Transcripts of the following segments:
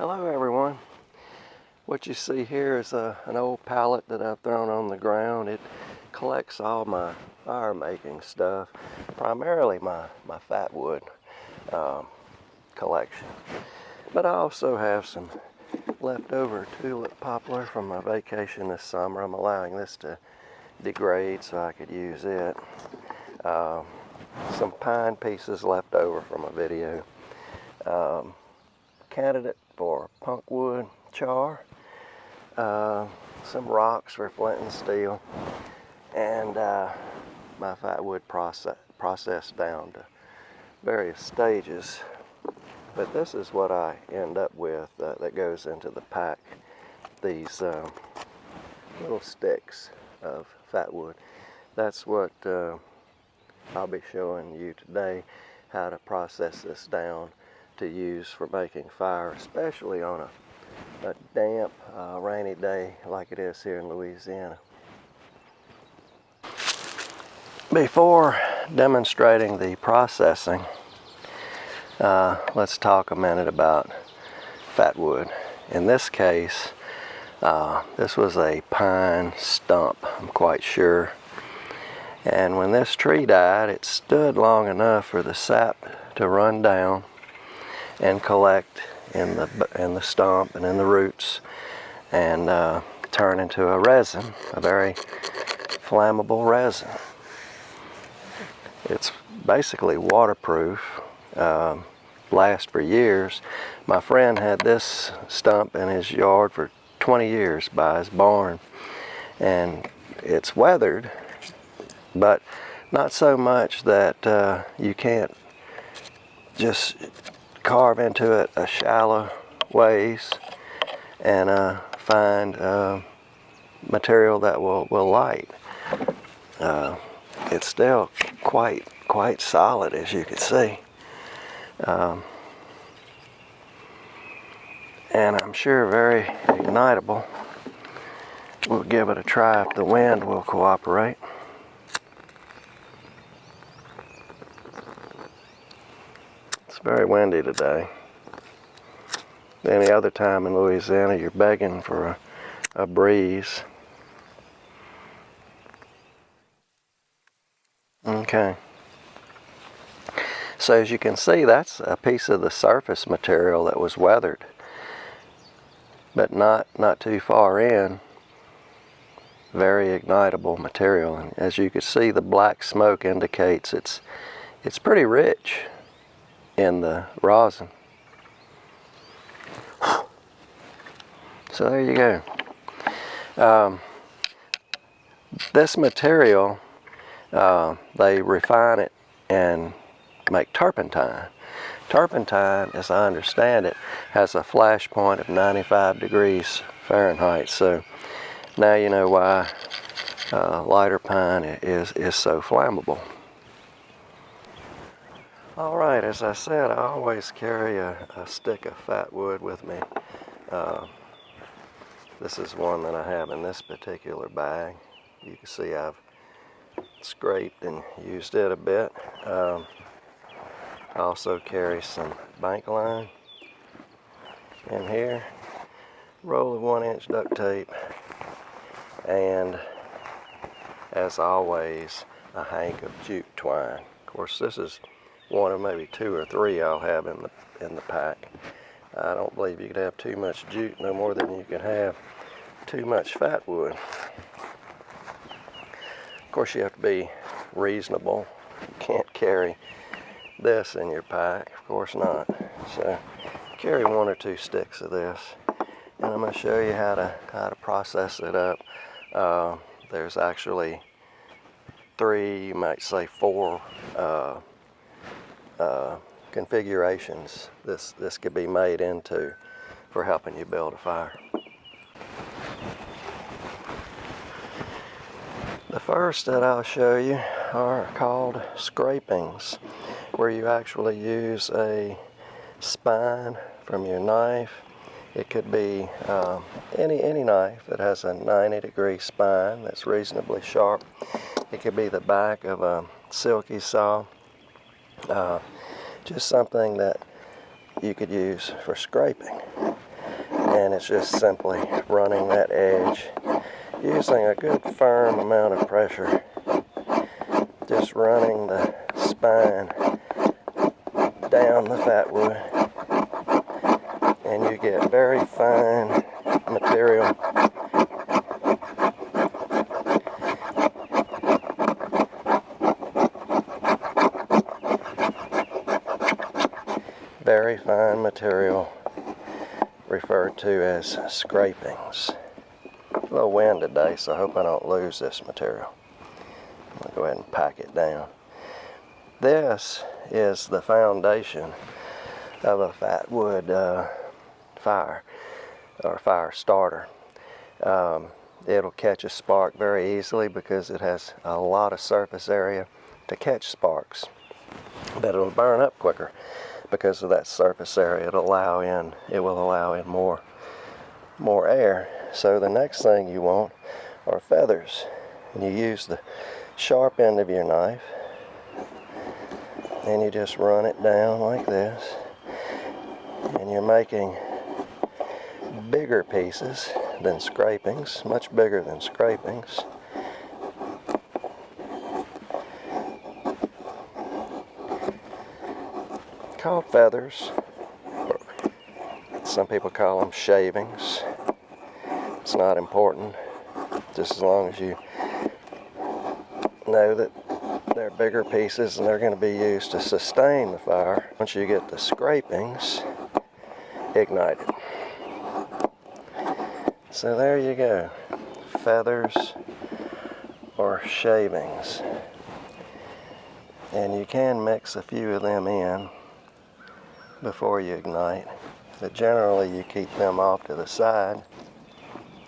Hello everyone. What you see here is an old pallet that I've thrown on the ground. It collects all my fire making stuff, primarily my Fatwood collection. But I also have some leftover tulip poplar from my vacation this summer. I'm allowing this to degrade so I could use it. Some pine pieces left over from a video. Candidate for punkwood char, some rocks for flint and steel, and my Fatwood processed down to various stages. But this is what I end up with that goes into the pack. These little sticks of Fatwood. That's what I'll be showing you today, how to process this down to use for making fire, especially on a damp, rainy day like it is here in Louisiana. Before demonstrating the processing, let's talk a minute about Fatwood. In this case, this was a pine stump, I'm quite sure. And when this tree died, it stood long enough for the sap to run down and collect in the stump and in the roots and turn into a resin, a very flammable resin. It's basically waterproof, lasts for years. My friend had this stump in his yard for 20 years by his barn, and it's weathered, but not so much that you can't just carve into it a shallow ways and find material that will light. It's still quite solid, as you can see, and I'm sure very ignitable. We'll give it a try if the wind will cooperate. It's very windy today. Any other time in Louisiana, you're begging for a breeze. Okay. So as you can see, that's a piece of the surface material that was weathered, but not too far in. Very ignitable material. And as you can see, the black smoke indicates it's pretty rich in the rosin. So there you go. This material, they refine it and make turpentine. Turpentine, as I understand it, has a flash point of 95 degrees Fahrenheit. So now you know why lighter pine is so flammable. Alright, as I said, I always carry a stick of Fatwood with me. This is one that I have in this particular bag. You can see I've scraped and used it a bit. I also carry some bank line in here, roll of 1-inch duct tape, and as always, a hank of jute twine. Of course, this is one of maybe 2 or 3 I'll have in the pack. I don't believe you could have too much jute, no more than you could have too much Fatwood. Of course, you have to be reasonable. You can't carry this in your pack, of course not. So carry 1 or 2 sticks of this, and I'm going to show you how to process it up. There's actually 3, you might say 4 configurations this could be made into for helping you build a fire. The first that I'll show you are called scrapings, where you actually use a spine from your knife. It could be any knife that has a 90-degree spine that's reasonably sharp. It could be the back of a silky saw. Just something that you could use for scraping. and it's just simply running that edge using a good firm amount of pressure, just running the spine down the fatwood, and you get very fine material. Very fine material referred to as scrapings. A little wind today, so I hope I don't lose this material. I'm going to go ahead and pack it down. This is the foundation of a fatwood fire, or fire starter. It'll catch a spark very easily because it has a lot of surface area to catch sparks, but it'll burn up quicker because of that surface area. It will allow in more air. So the next thing you want are feathers, and you use the sharp end of your knife and you just run it down like this, and you're making bigger pieces than scrapings, much bigger than scrapings. Called feathers, or some people call them shavings. It's not important, just as long as you know that they're bigger pieces and they're going to be used to sustain the fire. Once you get the scrapings ignited. So there you go, feathers or shavings. And you can mix a few of them in before you ignite, but generally you keep them off to the side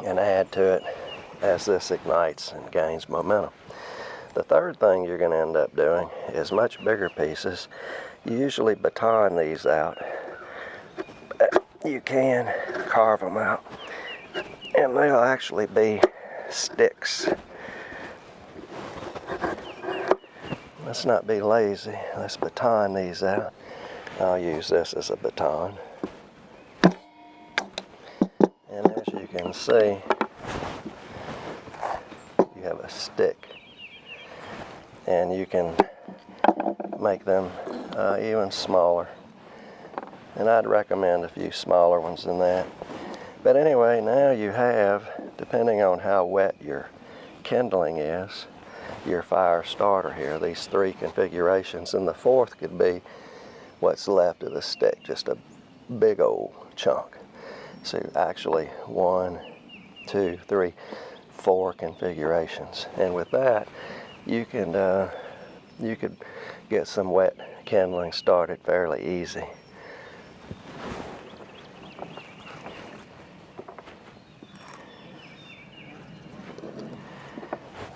and add to it as this ignites and gains momentum. The third thing you're going to end up doing is much bigger pieces. You usually baton these out. You can carve them out, and they'll actually be sticks. Let's not be lazy. Let's baton these out. I'll use this as a baton. And as you can see, you have a stick. And you can make them even smaller. And I'd recommend a few smaller ones than that. But anyway, now you have, depending on how wet your kindling is, your fire starter here, these three configurations, and the fourth could be what's left of the stick, just a big old chunk. So actually 1, 2, 3, 4 configurations. And with that, you could get some wet kindling started fairly easy.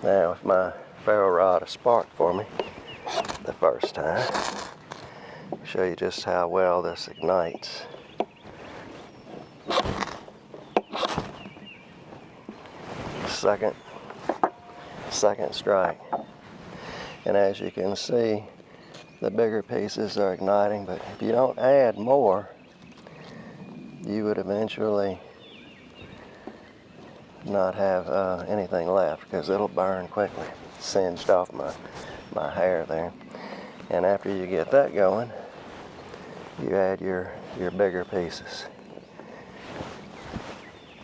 Now, if my ferro rod will spark for me the first time, I'll show you just how well this ignites. Second strike. And as you can see, the bigger pieces are igniting, but if you don't add more, you would eventually not have anything left, because it'll burn quickly. Singed off my hair there. And after you get that going, you add your bigger pieces.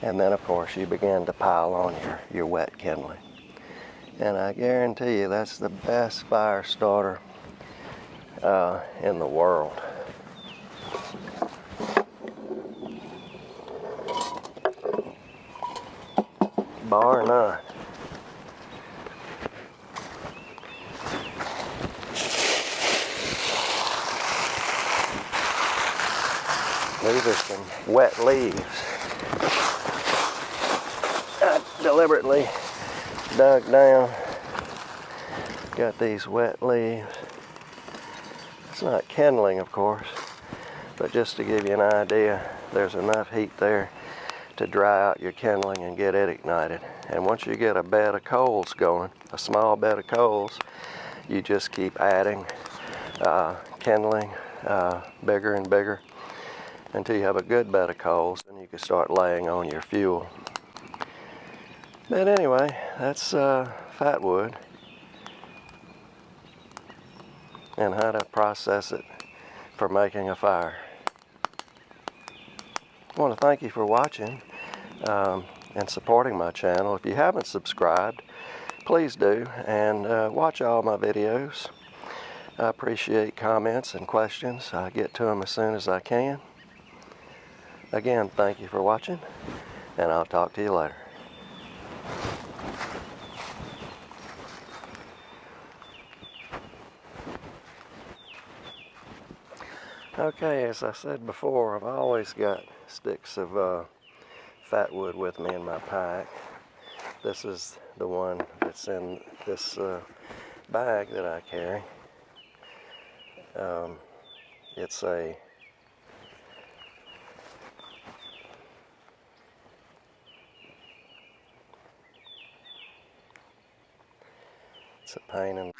And then of course you begin to pile on your wet kindling. And I guarantee you that's the best fire starter in the world. Bar none. These are some wet leaves. I deliberately dug down, got these wet leaves. It's not kindling, of course, but just to give you an idea, there's enough heat there to dry out your kindling and get it ignited. And once you get a bed of coals going, a small bed of coals, you just keep adding kindling, bigger and bigger, until you have a good bed of coals, and you can start laying on your fuel. But anyway, that's Fatwood and how to process it for making a fire. I want to thank you for watching and supporting my channel. If you haven't subscribed, please do, and watch all my videos. I appreciate comments and questions. I get to them as soon as I can. Again, thank you for watching, and I'll talk to you later. Okay, as I said before, I've always got sticks of Fatwood with me in my pack. This is the one that's in this bag that I carry. It's a pain in